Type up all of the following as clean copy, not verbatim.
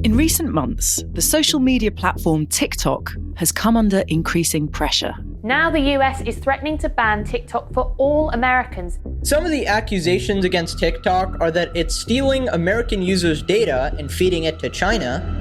In recent months, the social media platform TikTok has come under increasing pressure. Now the US is threatening to ban TikTok for all Americans. Some of the accusations against TikTok are that it's stealing American users' data and feeding it to China.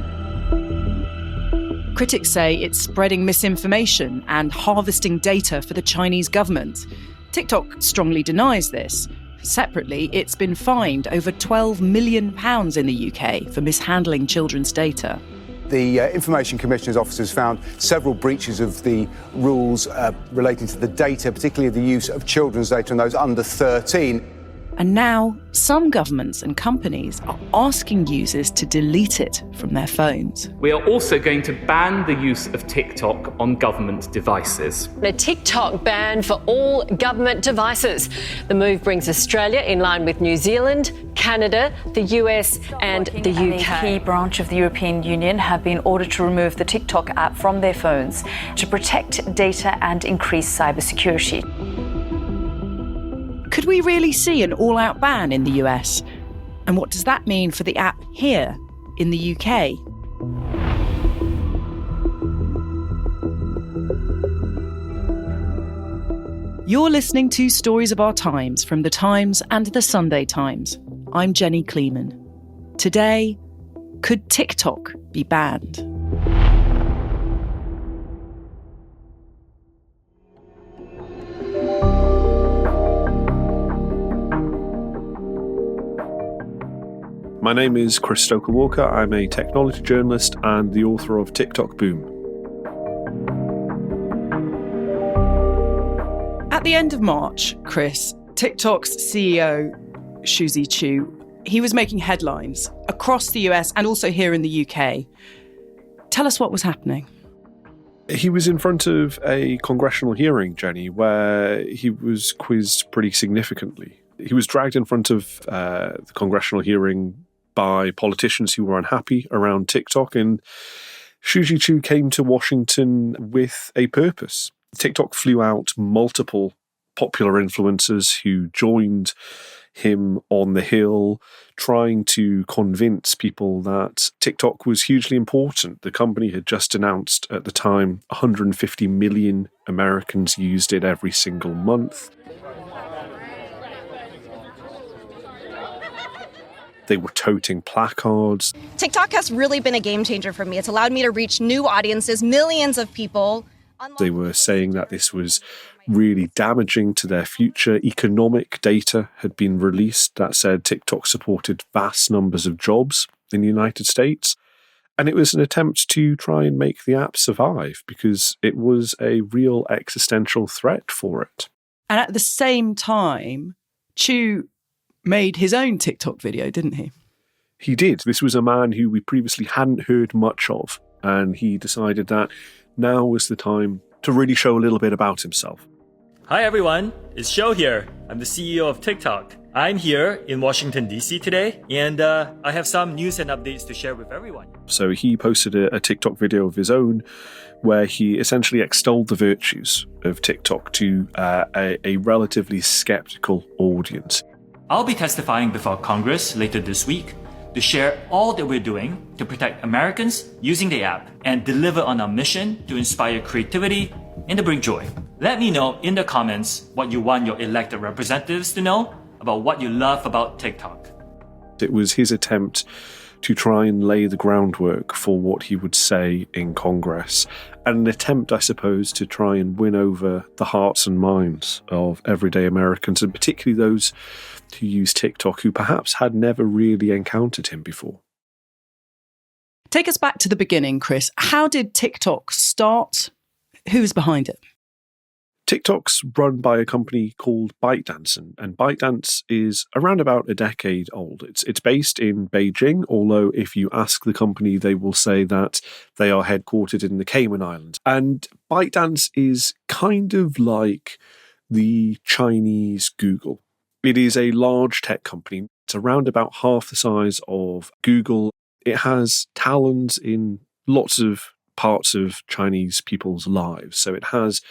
Critics say it's spreading misinformation and harvesting data for the Chinese government. TikTok strongly denies this. Separately, it's been fined over £12 million in the UK for mishandling children's data. The Information Commissioner's Office has found several breaches of the rules relating to the data, particularly the use of children's data and those under 13. And now, some governments and companies are asking users to delete it from their phones. We are also going to ban the use of TikTok on government devices. A TikTok ban for all government devices. The move brings Australia in line with New Zealand, Canada, the US and the UK. A key branch of the European Union have been ordered to remove the TikTok app from their phones to protect data and increase cybersecurity. Could we really see an all-out ban in the US? And what does that mean for the app here in the UK? You're listening to Stories of Our Times from The Times and The Sunday Times. I'm Jenny Kleeman. Today, could TikTok be banned? My name is Chris Stoker-Walker. I'm a technology journalist and the author of TikTok Boom. At the end of March, Chris, TikTok's CEO, Shuzi Chu, he was making headlines across the US and also here in the UK. Tell us what was happening. He was in front of a congressional hearing, Jenny, where he was quizzed pretty significantly. He was dragged in front of the congressional hearing by politicians who were unhappy around TikTok, and Shuzi Chu came to Washington with a purpose. TikTok flew out multiple popular influencers who joined him on the Hill, trying to convince people that TikTok was hugely important. The company had just announced at the time 150 million Americans used it every single month. They were toting placards. TikTok has really been a game changer for me. It's allowed me to reach new audiences, millions of people. They were saying that this was really damaging to their future. Economic data had been released that said TikTok supported vast numbers of jobs in the United States. And it was an attempt to try and make the app survive because it was a real existential threat for it. And at the same time, Chu made his own TikTok video, didn't he? He did. This was a man who we previously hadn't heard much of, and he decided that now was the time to really show a little bit about himself. Hi everyone, it's Shou here. I'm the CEO of TikTok. I'm here in Washington, D.C. today, and I have some news and updates to share with everyone. So he posted a TikTok video of his own where he essentially extolled the virtues of TikTok to a relatively skeptical audience. I'll be testifying before Congress later this week to share all that we're doing to protect Americans using the app and deliver on our mission to inspire creativity and to bring joy. Let me know in the comments what you want your elected representatives to know about what you love about TikTok. It was his attempt to try and lay the groundwork for what he would say in Congress, and an attempt, I suppose, to try and win over the hearts and minds of everyday Americans, and particularly those who use TikTok who perhaps had never really encountered him before. Take us back to the beginning, Chris. How did TikTok start? Who was behind it? TikTok's run by a company called ByteDance, and ByteDance is around about a decade old. It's based in Beijing, although if you ask the company, they will say that they are headquartered in the Cayman Islands. And ByteDance is kind of like the Chinese Google. It is a large tech company. It's around about half the size of Google. It has talons in lots of parts of Chinese people's lives. So it has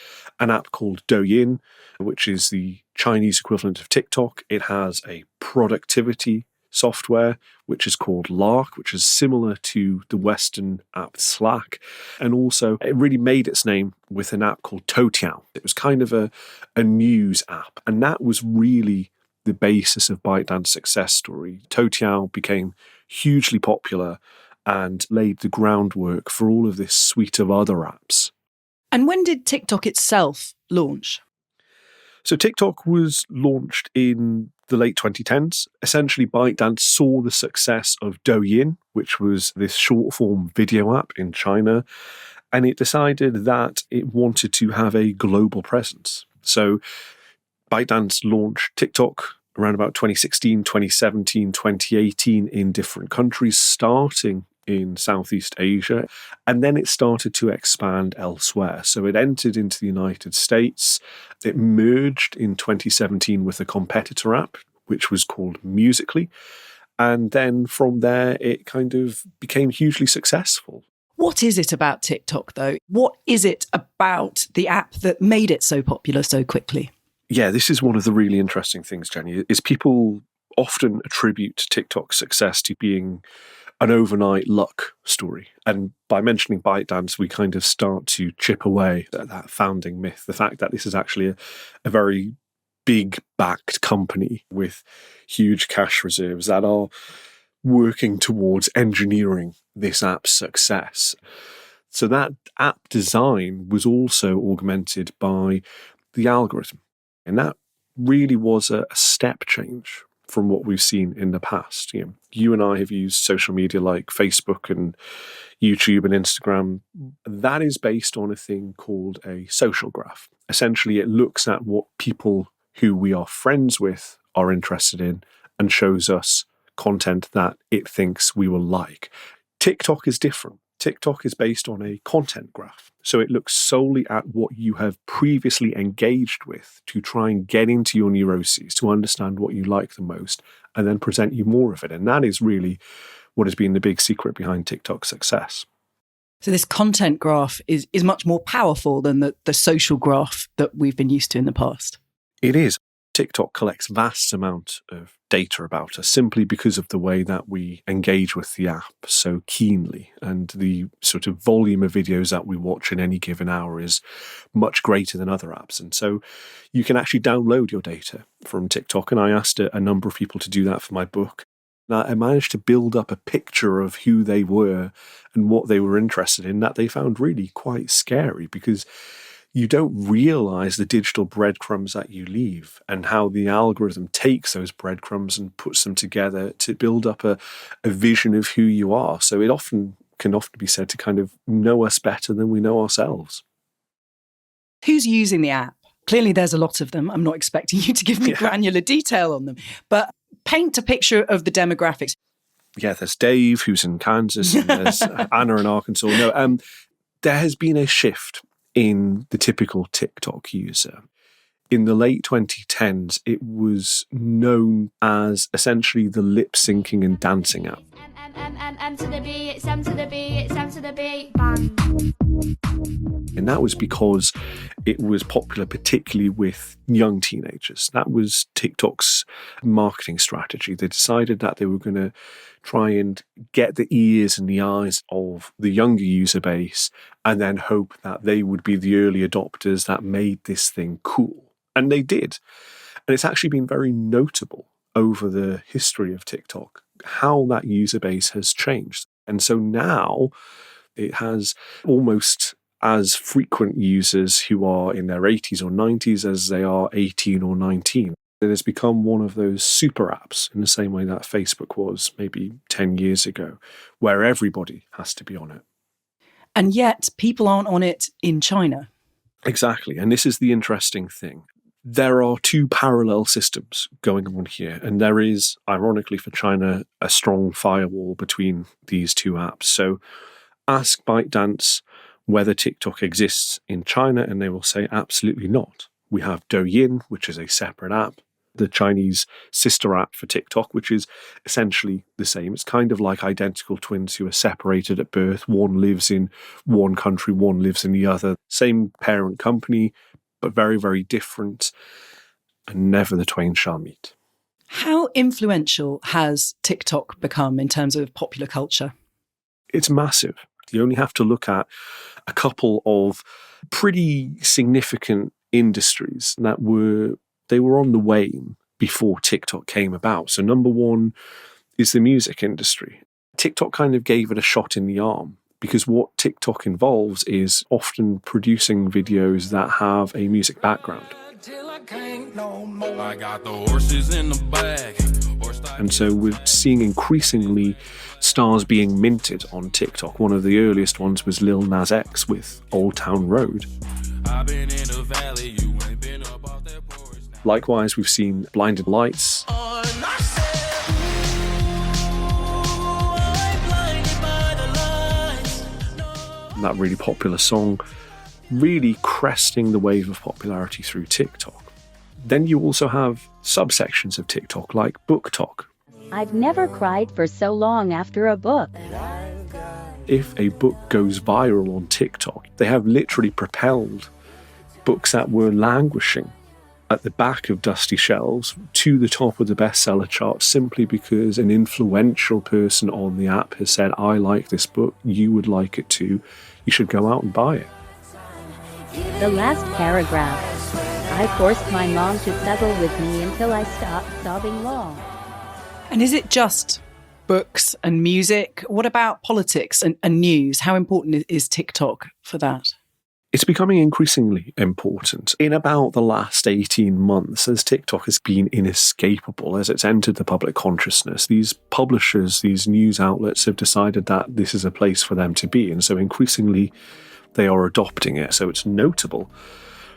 an app called Douyin, which is the Chinese equivalent of TikTok. It has a productivity software, which is called Lark, which is similar to the Western app Slack. And also, it really made its name with an app called Toutiao. It was kind of a news app. And that was really the basis of ByteDance's success story. Toutiao became hugely popular and laid the groundwork for all of this suite of other apps. And when did TikTok itself launch? So TikTok was launched in the late 2010s. Essentially, ByteDance saw the success of Douyin, which was this short-form video app in China, and it decided that it wanted to have a global presence. So ByteDance launched TikTok around about 2016, 2017, 2018 in different countries, starting in Southeast Asia, and then it started to expand elsewhere. So it entered into the United States. It merged in 2017 with a competitor app, which was called Musical.ly. And then from there, it kind of became hugely successful. What is it about TikTok, though? What is it about the app that made it so popular so quickly? Yeah, this is one of the really interesting things, Jenny, is people often attribute TikTok's success to being an overnight luck story. And by mentioning ByteDance, we kind of start to chip away at that founding myth, the fact that this is actually a very big backed company with huge cash reserves that are working towards engineering this app's success. So that app design was also augmented by the algorithm. And that really was a step change from what we've seen in the past. You and I have used social media like Facebook and YouTube and Instagram. That is based on a thing called a social graph. Essentially, it looks at what people who we are friends with are interested in and shows us content that it thinks we will like. TikTok is different. TikTok is based on a content graph. So it looks solely at what you have previously engaged with to try and get into your neuroses, to understand what you like the most, and then present you more of it. And that is really what has been the big secret behind TikTok's success. So this content graph is much more powerful than the social graph that we've been used to in the past. It is. TikTok collects vast amount of data about us simply because of the way that we engage with the app so keenly, and the sort of volume of videos that we watch in any given hour is much greater than other apps. And so you can actually download your data from TikTok, and I asked a number of people to do that for my book. And I managed to build up a picture of who they were and what they were interested in that they found really quite scary, because you don't realize the digital breadcrumbs that you leave and how the algorithm takes those breadcrumbs and puts them together to build up a vision of who you are. So it can often be said to kind of know us better than we know ourselves. Who's using the app? Clearly there's a lot of them. I'm not expecting you to give me granular detail on them, but paint a picture of the demographics. Yeah, there's Dave, who's in Kansas, and there's Anna in Arkansas. No, there has been a shift in the typical TikTok user. In the late 2010s, it was known as essentially the lip syncing and dancing app. And that was because it was popular particularly with young teenagers. That was TikTok's marketing strategy. They decided that they were going to try and get the ears and the eyes of the younger user base and then hope that they would be the early adopters that made this thing cool. And they did. And it's actually been very notable over the history of TikTok how that user base has changed. And so now it has almost as frequent users who are in their 80s or 90s as they are 18 or 19. It has become one of those super apps in the same way that Facebook was maybe 10 years ago, where everybody has to be on it. And yet people aren't on it in China. Exactly. And this is the interesting thing. There are two parallel systems going on here, and there is, ironically for China, a strong firewall between these two apps. So ask ByteDance whether TikTok exists in China, and they will say absolutely not. We have Douyin, which is a separate app, the Chinese sister app for TikTok, which is essentially the same. It's kind of like identical twins who are separated at birth. One lives in one country, one lives in the other. Same parent company, but very, very different, and never the twain shall meet. How influential has TikTok become in terms of popular culture? It's massive. You only have to look at a couple of pretty significant industries that were on the wane before TikTok came about. So number one is the music industry. TikTok kind of gave it a shot in the arm because what TikTok involves is often producing videos that have a music background. And so we're seeing increasingly stars being minted on TikTok. One of the earliest ones was Lil Nas X with Old Town Road. Likewise, we've seen Blinded Lights. That really popular song really cresting the wave of popularity through TikTok. Then you also have subsections of TikTok like Book Talk. I've never cried for so long after a book. If a book goes viral on TikTok, they have literally propelled books that were languishing at the back of dusty shelves to the top of the bestseller chart simply because an influential person on the app has said, I like this book, you would like it too, you should go out and buy it. The last paragraph. I forced my mom to snuggle with me until I stopped sobbing long. And is it just books and music? What about politics and news? How important is TikTok for that? It's becoming increasingly important. In about the last 18 months, as TikTok has been inescapable, as it's entered the public consciousness, these publishers, these news outlets have decided that this is a place for them to be. And so increasingly, they are adopting it. So it's notable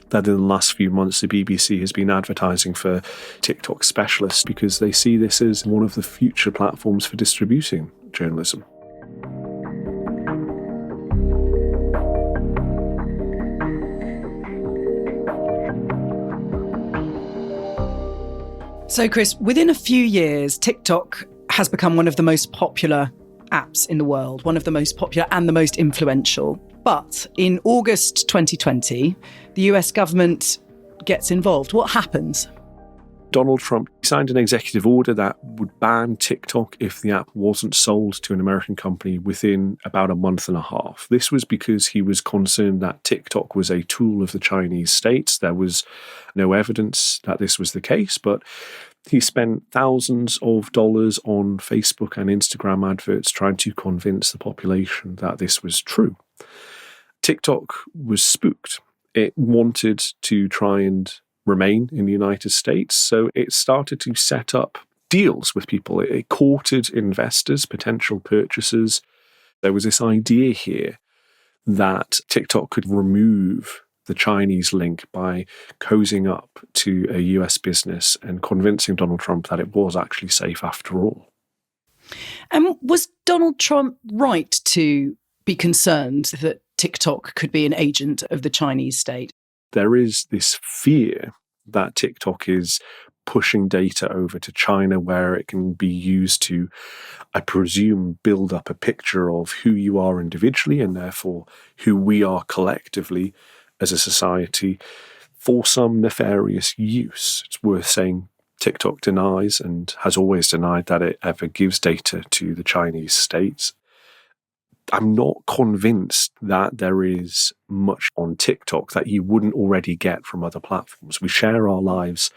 that in the last few months, the BBC has been advertising for TikTok specialists because they see this as one of the future platforms for distributing journalism. So, Chris, within a few years, TikTok has become one of the most popular apps in the world, one of the most popular and the most influential. But in August 2020, the US government gets involved. What happens? Donald Trump signed an executive order that would ban TikTok if the app wasn't sold to an American company within about a month and a half. This was because he was concerned that TikTok was a tool of the Chinese state. There was no evidence that this was the case, but he spent thousands of dollars on Facebook and Instagram adverts trying to convince the population that this was true. TikTok was spooked. It wanted to try and remain in the United States, so it started to set up deals with people. It courted investors, potential purchasers. There was this idea here that TikTok could remove the Chinese link by cozying up to a US business and convincing Donald Trump that it was actually safe after all. And was Donald Trump right to be concerned that TikTok could be an agent of the Chinese state? There is this fear that TikTok is pushing data over to China where it can be used to, I presume, build up a picture of who you are individually and therefore who we are collectively as a society for some nefarious use. It's worth saying TikTok denies and has always denied that it ever gives data to the Chinese state. I'm not convinced that there is much on TikTok that you wouldn't already get from other platforms. We share our lives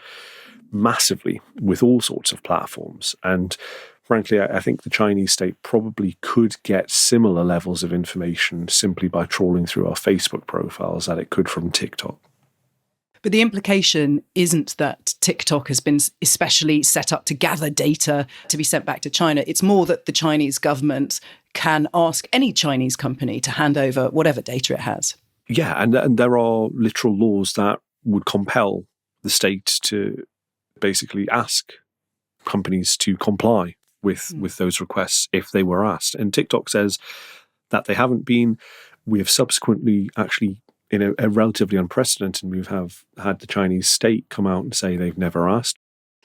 massively with all sorts of platforms. And frankly, I think the Chinese state probably could get similar levels of information simply by trawling through our Facebook profiles that it could from TikTok. But the implication isn't that TikTok has been especially set up to gather data to be sent back to China. It's more that the Chinese government can ask any Chinese company to hand over whatever data it has. Yeah, and there are literal laws that would compel the state to basically ask companies to comply with those requests if they were asked. And TikTok says that they haven't been. We have subsequently actually, in a relatively unprecedented move, have had the Chinese state come out and say they've never asked.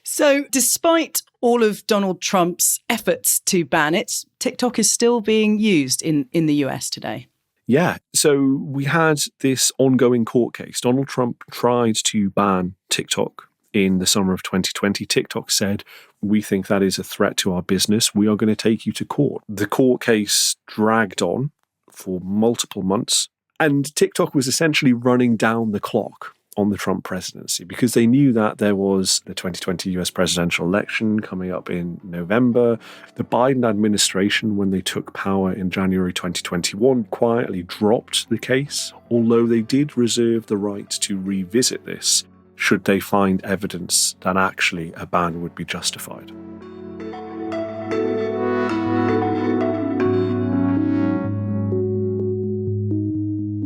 So despite all of Donald Trump's efforts to ban it, TikTok is still being used in the US today. Yeah, so we had this ongoing court case. Donald Trump tried to ban TikTok in the summer of 2020, TikTok said, we think that is a threat to our business. We are going to take you to court. The court case dragged on for multiple months, and TikTok was essentially running down the clock on the Trump presidency because they knew that there was the 2020 US presidential election coming up in November. The Biden administration, when they took power in January 2021, quietly dropped the case, although they did reserve the right to revisit this should they find evidence that actually a ban would be justified.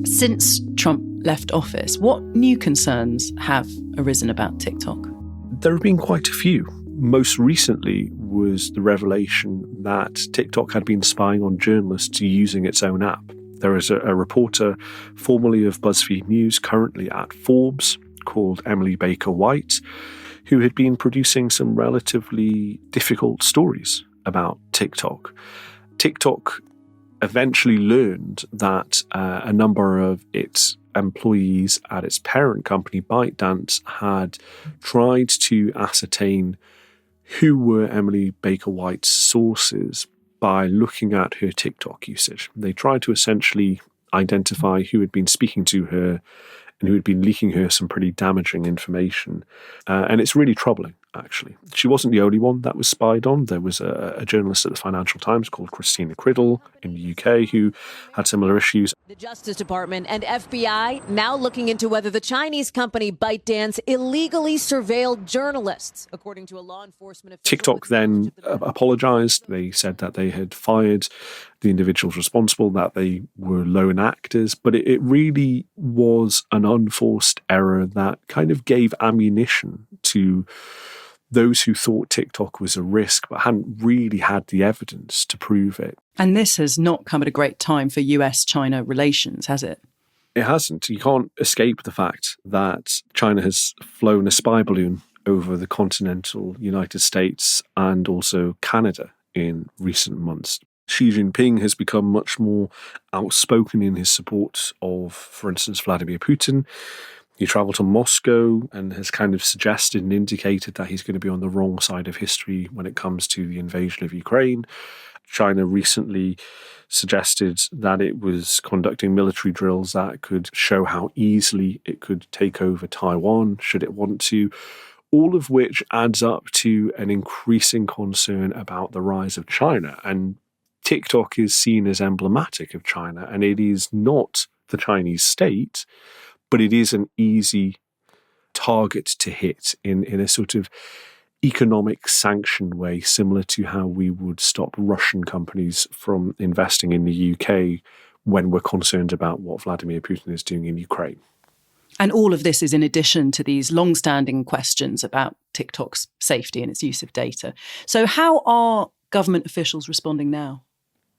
Since Trump left office, what new concerns have arisen about TikTok? There have been quite a few. Most recently was the revelation that TikTok had been spying on journalists using its own app. There is a reporter formerly of BuzzFeed News, currently at Forbes, called Emily Baker White, who had been producing some relatively difficult stories about TikTok. TikTok eventually learned that a number of its employees at its parent company, ByteDance, had tried to ascertain who were Emily Baker White's sources by looking at her TikTok usage. They tried to essentially identify who had been speaking to her and who had been leaking her some pretty damaging information. And it's really troubling, actually. She wasn't the only one that was spied on. There was a journalist at the Financial Times called Christina Criddle in the UK who had similar issues. The Justice Department and FBI now looking into whether the Chinese company ByteDance illegally surveilled journalists, according to a law enforcement official. TikTok then apologized. They said that they had fired the individuals responsible, that they were lone actors, but it really was an unforced error that kind of gave ammunition to those who thought TikTok was a risk but hadn't really had the evidence to prove it. And this has not come at a great time for US-China relations, has it? It hasn't. You can't escape the fact that China has flown a spy balloon over the continental United States and also Canada in recent months. Xi Jinping has become much more outspoken in his support of, for instance, Vladimir Putin. He travelled to Moscow and has kind of suggested and indicated that he's going to be on the wrong side of history when it comes to the invasion of Ukraine. China recently suggested that it was conducting military drills that could show how easily it could take over Taiwan, should it want to, all of which adds up to an increasing concern about the rise of China. And TikTok is seen as emblematic of China, and it is not the Chinese state, but it is an easy target to hit in a sort of economic sanction way, similar to how we would stop Russian companies from investing in the UK when we're concerned about what Vladimir Putin is doing in Ukraine. And all of this is in addition to these long-standing questions about TikTok's safety and its use of data. So how are government officials responding now?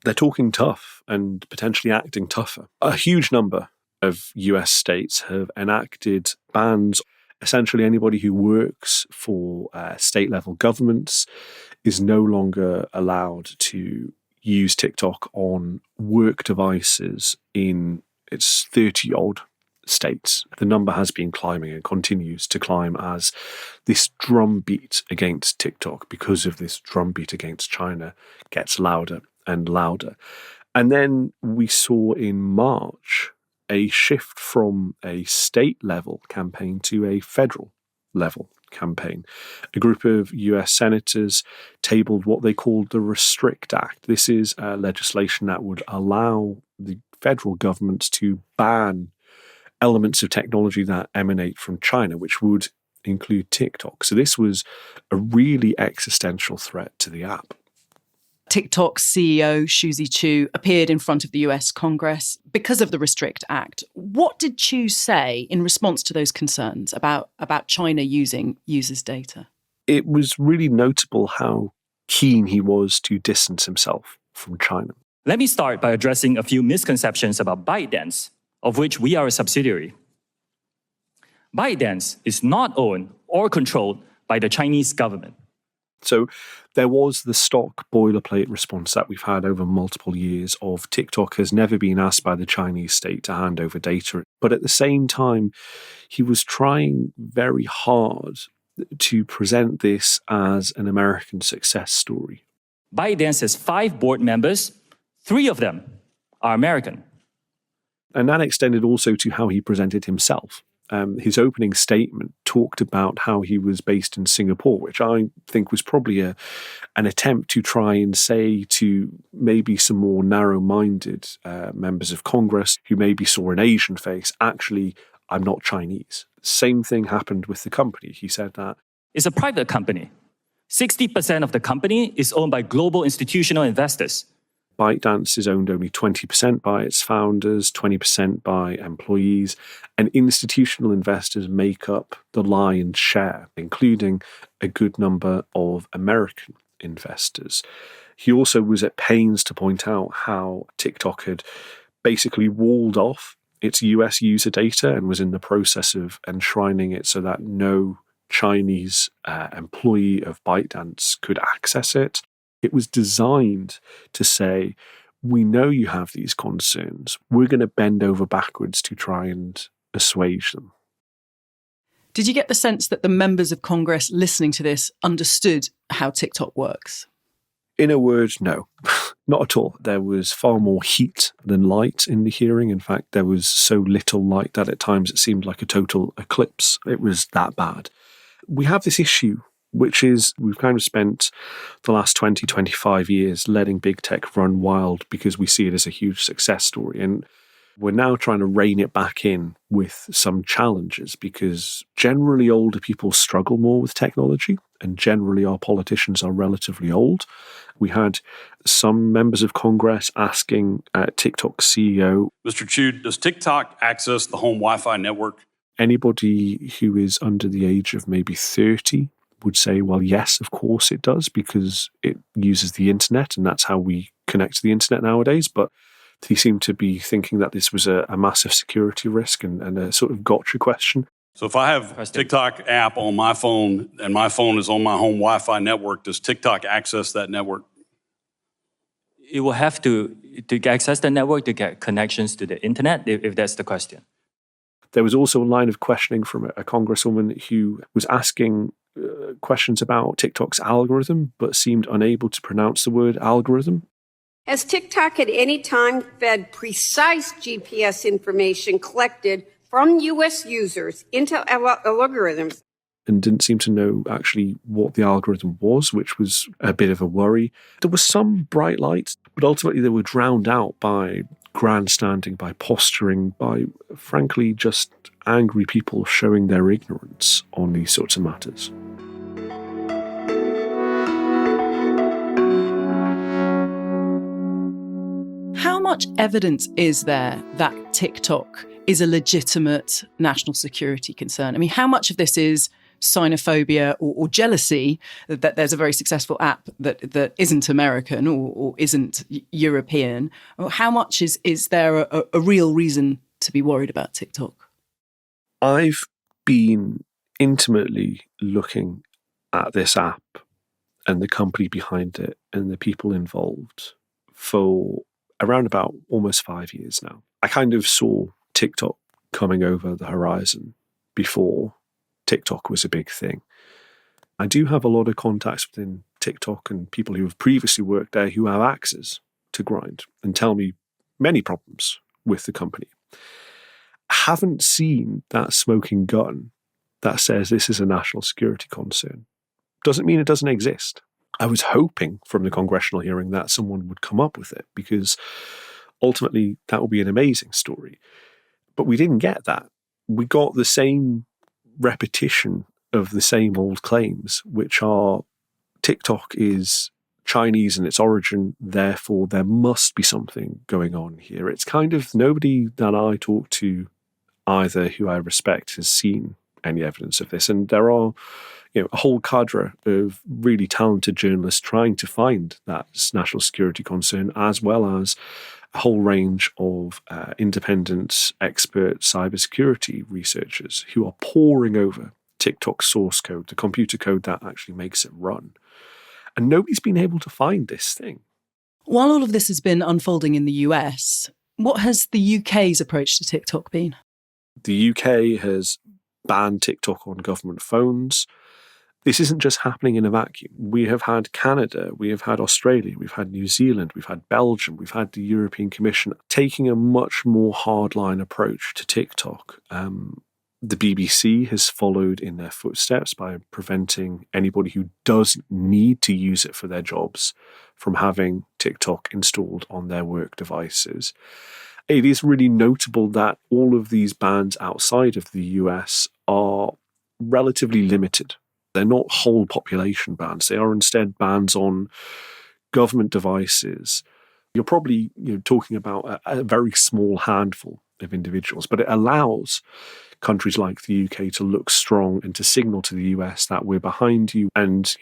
They're talking tough and potentially acting tougher. A huge number of US states have enacted bans. Essentially, anybody who works for state-level governments is no longer allowed to use TikTok on work devices in its 30-odd states. The number has been climbing and continues to climb as this drumbeat against TikTok, because of this drumbeat against China, gets louder and louder. And then we saw in March a shift from a state-level campaign to a federal-level campaign. A group of US senators tabled what they called the Restrict Act. This is legislation that would allow the federal government to ban elements of technology that emanate from China, which would include TikTok. So this was a really existential threat to the app. TikTok's CEO, Shuzi Chu, appeared in front of the US Congress because of the Restrict Act. What did Chu say in response to those concerns about China using users' data? It was really notable how keen he was to distance himself from China. Let me start by addressing a few misconceptions about ByteDance, of which we are a subsidiary. ByteDance is not owned or controlled by the Chinese government. So there was the stock boilerplate response that we've had over multiple years of TikTok has never been asked by the Chinese state to hand over data. But at the same time, he was trying very hard to present this as an American success story. ByteDance has 5 board members, 3 of them are American. And that extended also to how he presented himself. His opening statement talked about how he was based in Singapore, which I think was probably an attempt to try and say to maybe some more narrow-minded members of Congress who maybe saw an Asian face, actually, I'm not Chinese. Same thing happened with the company. He said that. It's a private company. 60% of the company is owned by global institutional investors. ByteDance is owned only 20% by its founders, 20% by employees, and institutional investors make up the lion's share, including a good number of American investors. He also was at pains to point out how TikTok had basically walled off its US user data and was in the process of enshrining it so that no Chinese employee of ByteDance could access it. It was designed to say, we know you have these concerns. We're going to bend over backwards to try and assuage them. Did you get the sense that the members of Congress listening to this understood how TikTok works? In a word, no, not at all. There was far more heat than light in the hearing. In fact, there was so little light that at times it seemed like a total eclipse. It was that bad. We have this issue, which is we've kind of spent the last 20, 25 years letting big tech run wild because we see it as a huge success story. And we're now trying to rein it back in with some challenges because generally older people struggle more with technology and generally our politicians are relatively old. We had some members of Congress asking TikTok's CEO, Mr. Chu, does TikTok access the home Wi-Fi network? Anybody who is under the age of maybe 30 would say, well, yes, of course it does, because it uses the internet and that's how we connect to the internet nowadays. But he seemed to be thinking that this was a massive security risk and a sort of gotcha question. So if I have a TikTok app on my phone and my phone is on my home Wi-Fi network, does TikTok access that network? It will have to access the network to get connections to the internet, if that's the question. There was also a line of questioning from a congresswoman who was asking questions about TikTok's algorithm, but seemed unable to pronounce the word algorithm. Has TikTok at any time fed precise GPS information collected from U.S. users into algorithms? And didn't seem to know actually what the algorithm was, which was a bit of a worry. There was some bright lights, but ultimately they were drowned out by grandstanding, by posturing, by, frankly, just angry people showing their ignorance on these sorts of matters. How much evidence is there that TikTok is a legitimate national security concern? I mean, how much of this is xenophobia or jealousy that there's a very successful app that isn't American or isn't European? How much is there a real reason to be worried about TikTok? I've been intimately looking at this app and the company behind it and the people involved for around about almost 5 years now. I kind of saw TikTok coming over the horizon before TikTok was a big thing. I do have a lot of contacts within TikTok and people who have previously worked there who have axes to grind and tell me many problems with the company. I haven't seen that smoking gun that says this is a national security concern. Doesn't mean it doesn't exist. I was hoping from the congressional hearing that someone would come up with it because ultimately that would be an amazing story. But we didn't get that. We got the same repetition of the same old claims, which are TikTok is Chinese in its origin, therefore there must be something going on here. It's kind of nobody that I talk to either who I respect has seen any evidence of this. And there are a whole cadre of really talented journalists trying to find that national security concern, as well as a whole range of independent expert cybersecurity researchers who are poring over TikTok's source code, the computer code that actually makes it run. And nobody's been able to find this thing. While all of this has been unfolding in the US, what has the UK's approach to TikTok been? The UK has banned TikTok on government phones. This isn't just happening in a vacuum. We have had Canada, we have had Australia, we've had New Zealand, we've had Belgium, we've had the European Commission taking a much more hardline approach to TikTok. The BBC has followed in their footsteps by preventing anybody who doesn't need to use it for their jobs from having TikTok installed on their work devices. It is really notable that all of these bans outside of the US are relatively limited. They're not whole population bans. They are instead bans on government devices. You're probably talking about a very small handful of individuals, but it allows countries like the UK to look strong and to signal to the US that we're behind you. And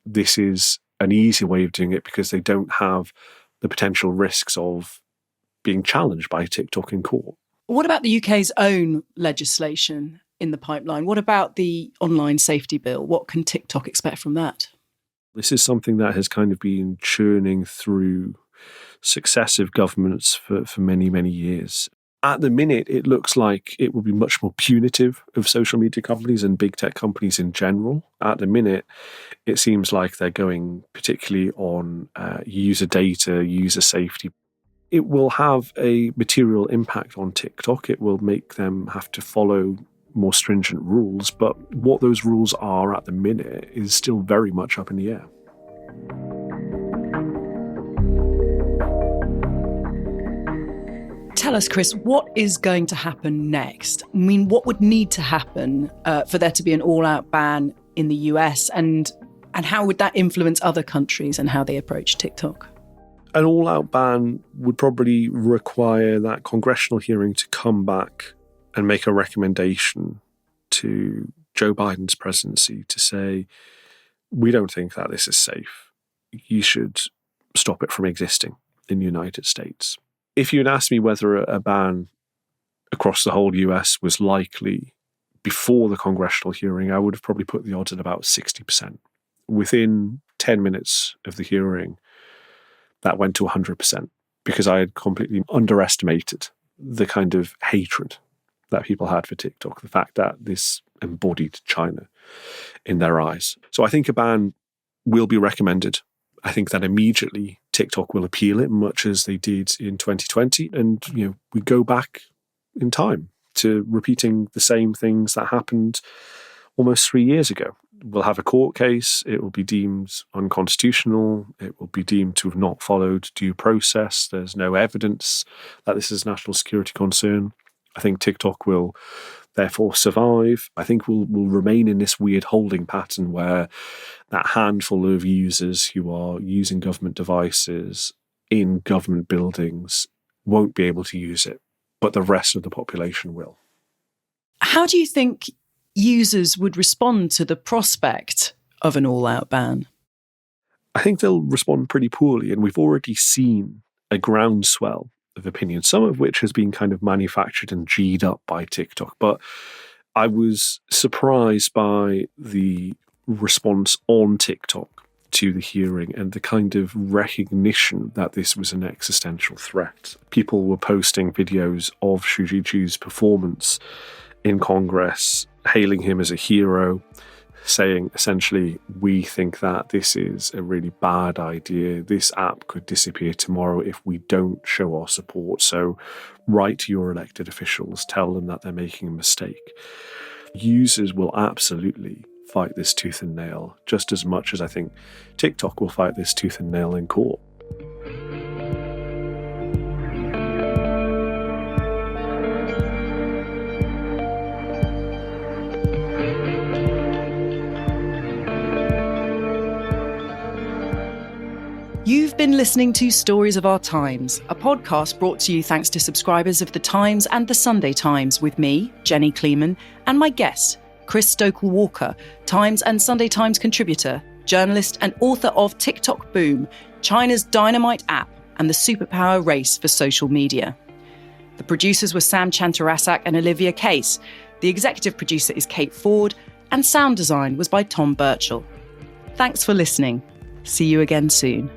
this is an easy way of doing it because they don't have the potential risks of being challenged by TikTok in court. What about the UK's own legislation in the pipeline? What about the online safety bill? What can TikTok expect from that? This is something that has kind of been churning through successive governments for many, many years. At the minute, it looks like it will be much more punitive of social media companies and big tech companies in general. At the minute, it seems like they're going particularly on user data, user safety. It will have a material impact on TikTok. It will make them have to follow more stringent rules, but what those rules are at the minute is still very much up in the air. Tell us, Chris, what is going to happen next? I mean, what would need to happen for there to be an all-out ban in the US, and how would that influence other countries and how they approach TikTok? An all-out ban would probably require that congressional hearing to come back and make a recommendation to Joe Biden's presidency to say, we don't think that this is safe. You should stop it from existing in the United States. If you'd asked me whether a ban across the whole US was likely before the congressional hearing, I would have probably put the odds at about 60%. Within 10 minutes of the hearing, that went to 100% because I had completely underestimated the kind of hatred that people had for TikTok, the fact that this embodied China in their eyes. So I think a ban will be recommended. I think that immediately TikTok will appeal it, much as they did in 2020. And, we go back in time to repeating the same things that happened almost 3 years ago. We'll have a court case. It will be deemed unconstitutional. It will be deemed to have not followed due process. There's no evidence that this is a national security concern. I think TikTok will therefore survive. I think we'll remain in this weird holding pattern where that handful of users who are using government devices in government buildings won't be able to use it, but the rest of the population will. How do you think users would respond to the prospect of an all-out ban? I think they'll respond pretty poorly, and we've already seen a groundswell of opinion, some of which has been kind of manufactured and G'd up by TikTok. But I was surprised by the response on TikTok to the hearing and the kind of recognition that this was an existential threat. People were posting videos of Xi Jinping's performance in Congress, hailing him as a hero, saying essentially, we think that this is a really bad idea. This app could disappear tomorrow if we don't show our support. So write to your elected officials, tell them that they're making a mistake. Users will absolutely fight this tooth and nail, just as much as I think TikTok will fight this tooth and nail in court. You've been listening to Stories of Our Times, a podcast brought to you thanks to subscribers of The Times and The Sunday Times with me, Jenny Kleeman, and my guest, Chris Stokel-Walker, Times and Sunday Times contributor, journalist and author of TikTok Boom, China's Dynamite app and the superpower race for social media. The producers were Sam Chantarasak and Olivia Case. The executive producer is Kate Ford, and sound design was by Tom Birchall. Thanks for listening. See you again soon.